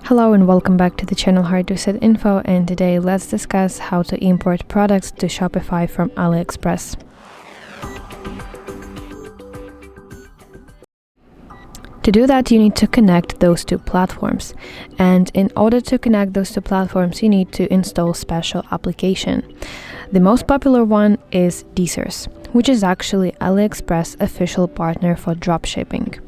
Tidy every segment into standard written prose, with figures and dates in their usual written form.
Hello and welcome back to the channel HardReset.Info, and today let's discuss how to import products to Shopify from AliExpress. To do that, you need to connect those two platforms, and in order to connect those two platforms you need to install special application. The most popular one is Deezers, which is actually AliExpress official partner for dropshipping.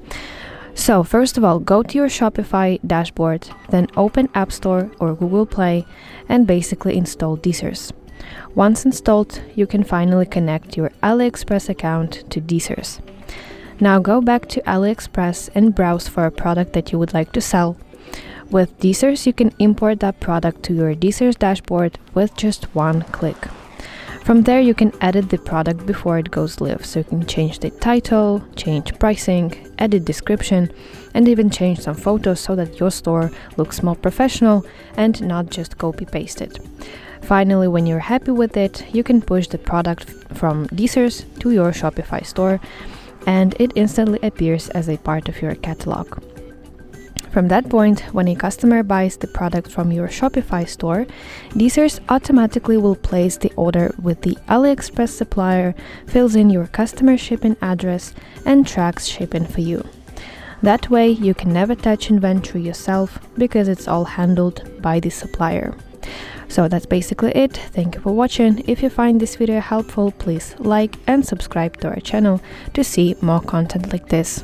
So first of all, go to your Shopify dashboard, then open App Store or Google Play and basically install Deezers. Once installed, you can finally connect your AliExpress account to Deezers. Now go back to AliExpress and browse for a product that you would like to sell. With Deezers, you can import that product to your Deezers dashboard with just one click. From there, you can edit the product before it goes live, so you can change the title, change pricing, edit description, and even change some photos so that your store looks more professional and not just copy-pasted. Finally, when you're happy with it, you can push the product from Deezers to your Shopify store, and it instantly appears as a part of your catalog. From that point, when a customer buys the product from your Shopify store, Deezers automatically will place the order with the AliExpress supplier, fills in your customer shipping address, and tracks shipping for you. That way, you can never touch inventory yourself because it's all handled by the supplier. So that's basically it. Thank you for watching. If you find this video helpful, please like and subscribe to our channel to see more content like this.